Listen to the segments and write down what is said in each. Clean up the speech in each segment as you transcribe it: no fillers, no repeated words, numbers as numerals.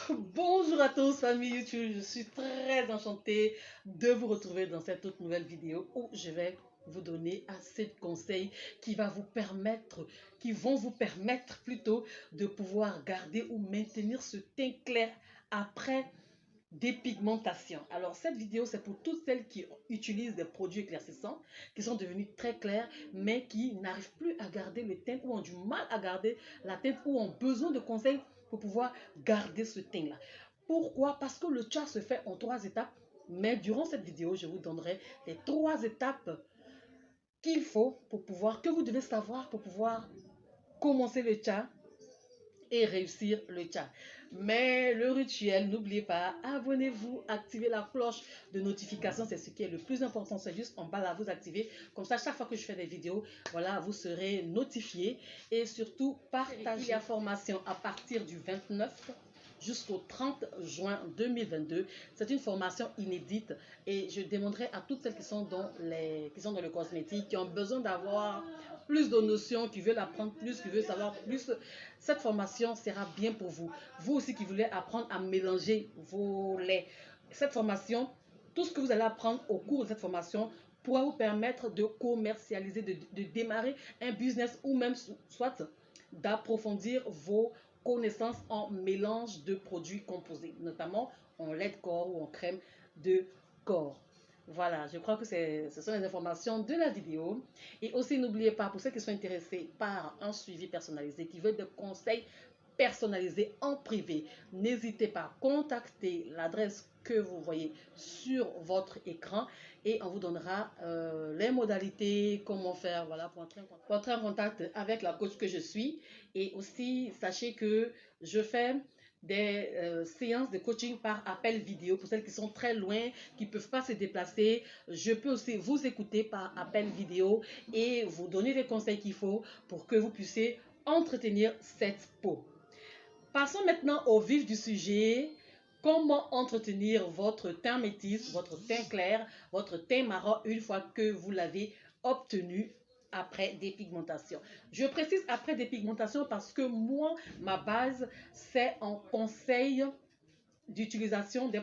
Bonjour à tous, famille YouTube. Je suis très enchantée de vous retrouver dans cette toute nouvelle vidéo où je vais vous donner assez de conseils qui vont vous permettre plutôt de pouvoir garder ou maintenir ce teint clair après dépigmentation. Alors cette vidéo c'est pour toutes celles qui utilisent des produits éclaircissants, qui sont devenus très clairs, mais qui n'arrivent plus à garder le teint ou ont du mal à garder la teinte ou ont besoin de conseils pour pouvoir garder ce teint là. Pourquoi? Parce que le tcha se fait en 3 étapes, mais durant cette vidéo je vous donnerai les 3 étapes qu'il faut pour pouvoir, que vous devez savoir pour pouvoir commencer le tcha et réussir le tcha. Mais le rituel, n'oubliez pas, abonnez-vous, activez la cloche de notification, c'est ce qui est le plus important, c'est juste en bas là, vous activez, comme ça chaque fois que je fais des vidéos, voilà, vous serez notifié et surtout partagez la formation à partir du 29 jusqu'au 30 juin 2022. C'est une formation inédite et je demanderai à toutes celles qui sont dans le cosmétique, qui ont besoin d'avoir plus de notions, qui veulent apprendre plus, qui veulent savoir plus, cette formation sera bien pour vous. Vous aussi qui voulez apprendre à mélanger vos laits, cette formation, tout ce que vous allez apprendre au cours de cette formation pourra vous permettre de commercialiser, de démarrer un business ou même soit d'approfondir vos connaissances en mélange de produits composés, notamment en lait de corps ou en crème de corps. Voilà, je crois que ce sont les informations de la vidéo. Et aussi, n'oubliez pas, pour ceux qui sont intéressés par un suivi personnalisé, qui veulent des conseils personnalisés en privé, n'hésitez pas à contacter l'adresse que vous voyez sur votre écran et on vous donnera les modalités, comment faire, voilà, pour entrer en contact avec la coach que je suis. Et aussi, sachez que je fais des séances de coaching par appel vidéo pour celles qui sont très loin, qui ne peuvent pas se déplacer. Je peux aussi vous écouter par appel vidéo et vous donner les conseils qu'il faut pour que vous puissiez entretenir cette peau. Passons maintenant au vif du sujet. Comment entretenir votre teint métis, votre teint clair, votre teint marron une fois que vous l'avez obtenu après dépigmentation. Je précise après dépigmentation parce que moi, ma base, c'est en conseil d'utilisation de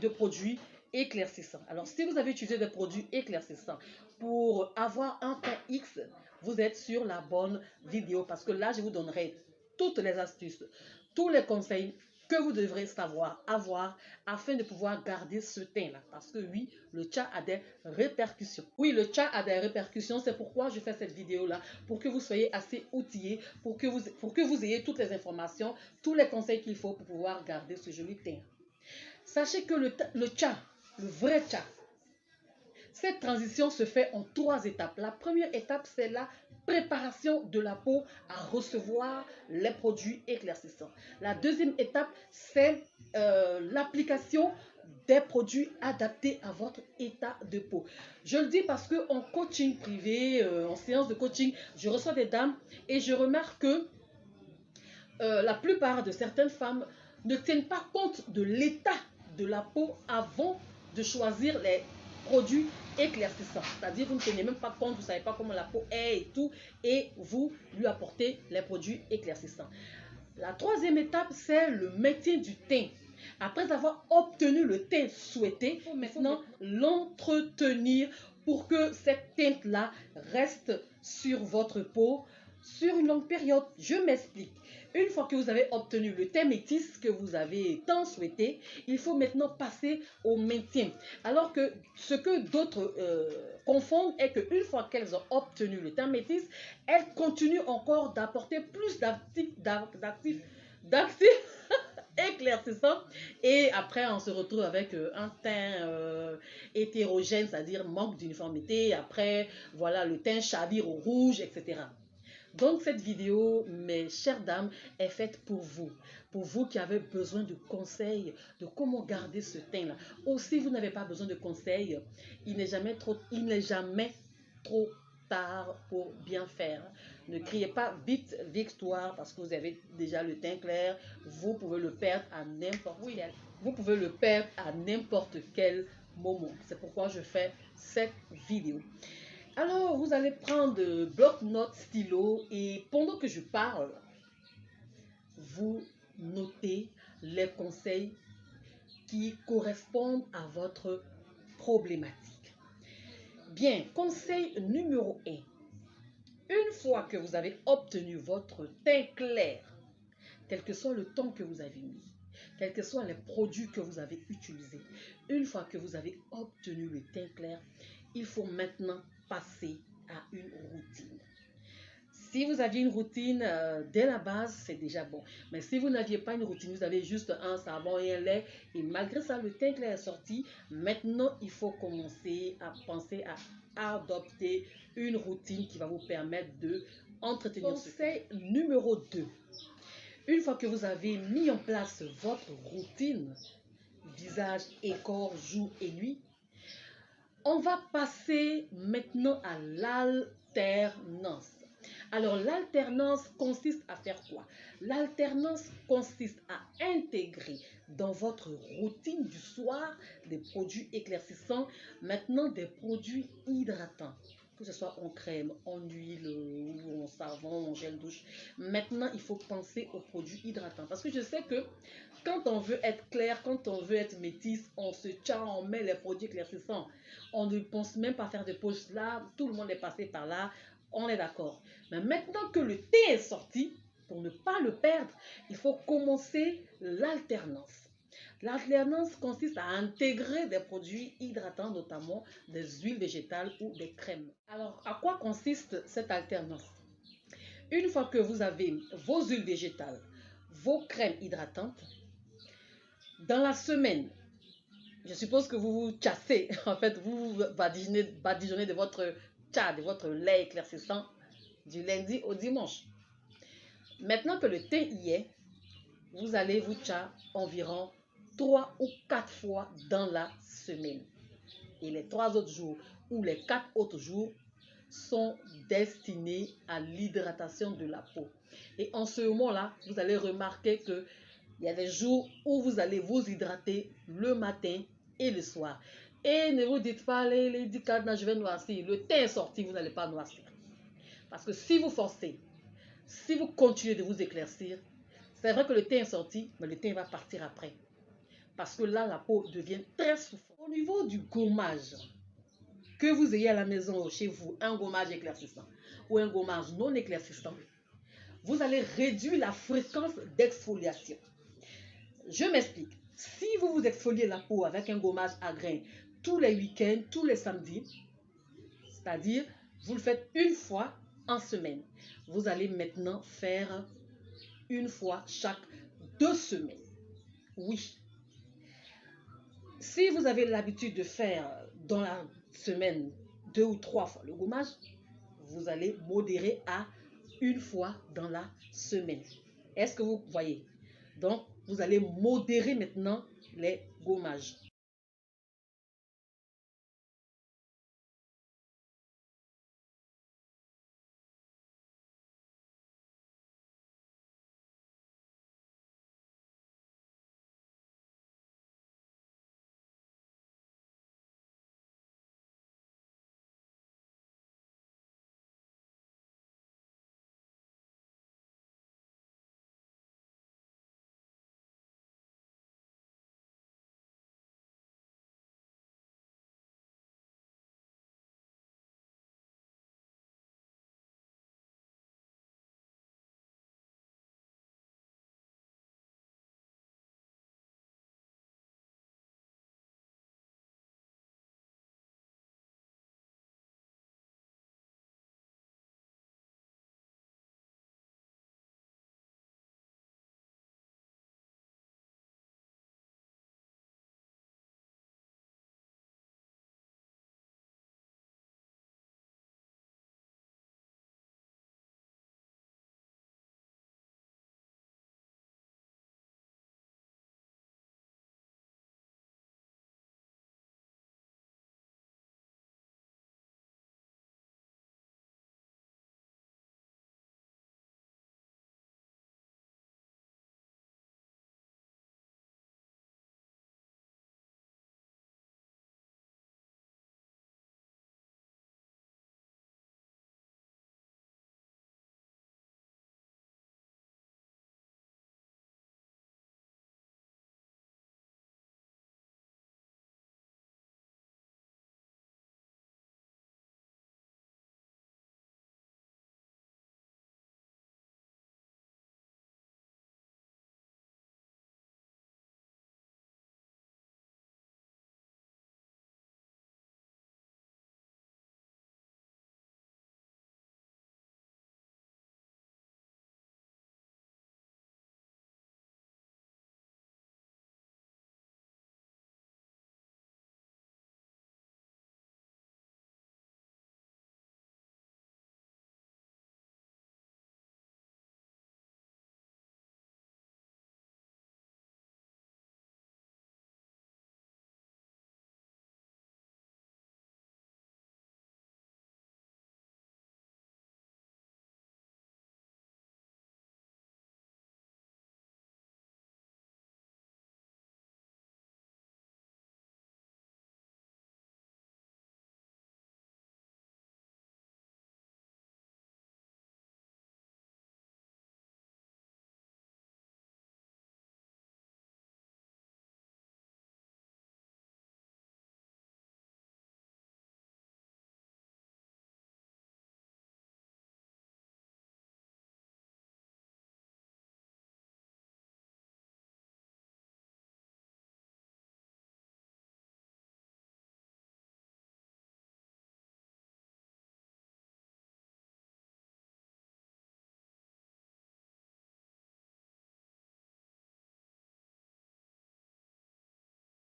produits éclaircissants. Alors, si vous avez utilisé des produits éclaircissants pour avoir un teint X, vous êtes sur la bonne vidéo parce que là, je vous donnerai toutes les astuces, tous les conseils que vous devrez savoir avoir afin de pouvoir garder ce teint-là. Parce que oui, le tcha a des répercussions. Oui, le tcha a des répercussions. C'est pourquoi je fais cette vidéo-là, pour que vous soyez assez outillés, pour que vous ayez toutes les informations, tous les conseils qu'il faut pour pouvoir garder ce joli teint. Sachez que le tcha, le vrai tcha, cette transition se fait en 3 étapes. La première étape, c'est la préparation de la peau à recevoir les produits éclaircissants. La deuxième étape, c'est l'application des produits adaptés à votre état de peau. Je le dis parce que en coaching privé, en séance de coaching, je reçois des dames et je remarque que la plupart de certaines femmes ne tiennent pas compte de l'état de la peau avant de choisir les produits éclaircissants. C'est-à-dire vous ne tenez même pas compte, vous ne savez pas comment la peau est et tout, et vous lui apportez les produits éclaircissants. La troisième étape, c'est le maintien du teint. Après avoir obtenu le teint souhaité, il faut maintenant l'entretenir pour que cette teinte-là reste sur votre peau sur une longue période. Je m'explique. Une fois que vous avez obtenu le teint métis que vous avez tant souhaité, il faut maintenant passer au maintien. Alors que ce que d'autres confondent est qu'une fois qu'elles ont obtenu le teint métis, elles continuent encore d'apporter plus d'actifs éclaircissants et après on se retrouve avec un teint hétérogène, c'est-à-dire manque d'uniformité. Après, voilà, le teint chavire au rouge, etc. Donc cette vidéo, mes chères dames, est faite pour vous qui avez besoin de conseils de comment garder ce teint-là. Ou si vous n'avez pas besoin de conseils, il n'est jamais trop tard pour bien faire. Ne criez pas vite victoire parce que vous avez déjà le teint clair. Vous pouvez le perdre à n'importe quel moment. C'est pourquoi je fais cette vidéo. Alors, vous allez prendre bloc-notes, stylo et pendant que je parle, vous notez les conseils qui correspondent à votre problématique. Bien, conseil numéro 1. Une fois que vous avez obtenu votre teint clair, quel que soit le temps que vous avez mis, quels que soient les produits que vous avez utilisés, une fois que vous avez obtenu le teint clair, il faut maintenant passer à une routine. Si vous aviez une routine dès la base, c'est déjà bon. Mais si vous n'aviez pas une routine, vous avez juste un savon et un lait, et malgré ça, le teint clair est sorti, maintenant, il faut commencer à penser à adopter une routine qui va vous permettre de entretenir ce conseil numéro 2. Une fois que vous avez mis en place votre routine, visage et corps, jour et nuit, on va passer maintenant à l'alternance. Alors, l'alternance consiste à faire quoi? L'alternance consiste à intégrer dans votre routine du soir des produits éclaircissants, maintenant des produits hydratants. Que ce soit en crème, en huile, ou en savon, en gel douche. Maintenant, il faut penser aux produits hydratants. Parce que je sais que quand on veut être clair, quand on veut être métisse, on se tient, on met les produits éclaircissants. On ne pense même pas faire de pause là. Tout le monde est passé par là. On est d'accord. Mais maintenant que le thé est sorti, pour ne pas le perdre, il faut commencer l'alternance. L'alternance consiste à intégrer des produits hydratants, notamment des huiles végétales ou des crèmes. Alors, à quoi consiste cette alternance? Une fois que vous avez vos huiles végétales, vos crèmes hydratantes, dans la semaine, je suppose que vous vous chassez, en fait, vous badigeonnez de votre tcha, de votre lait éclaircissant du lundi au dimanche. Maintenant que le thé y est, vous allez vous tcha environ 3 ou 4 fois dans la semaine. Et les 3 autres jours ou les 4 autres jours sont destinés à l'hydratation de la peau. Et en ce moment-là, vous allez remarquer que il y a des jours où vous allez vous hydrater le matin et le soir. Et ne vous dites pas, les 10 cadres, je vais noircir. Le thé est sorti, vous n'allez pas noircir. Parce que si vous forcez, si vous continuez de vous éclaircir, c'est vrai que le thé est sorti, mais le thé va partir après. Parce que là, la peau devient très souffrante. Au niveau du gommage, que vous ayez à la maison ou chez vous, un gommage éclaircissant ou un gommage non éclaircissant, vous allez réduire la fréquence d'exfoliation. Je m'explique. Si vous vous exfoliez la peau avec un gommage à grains tous les week-ends, tous les samedis, c'est-à-dire vous le faites une fois en semaine, vous allez maintenant faire une fois chaque 2 semaines. Oui. Si vous avez l'habitude de faire dans la semaine 2 ou 3 fois le gommage, vous allez modérer à une fois dans la semaine. Est-ce que vous voyez? Donc, vous allez modérer maintenant les gommages.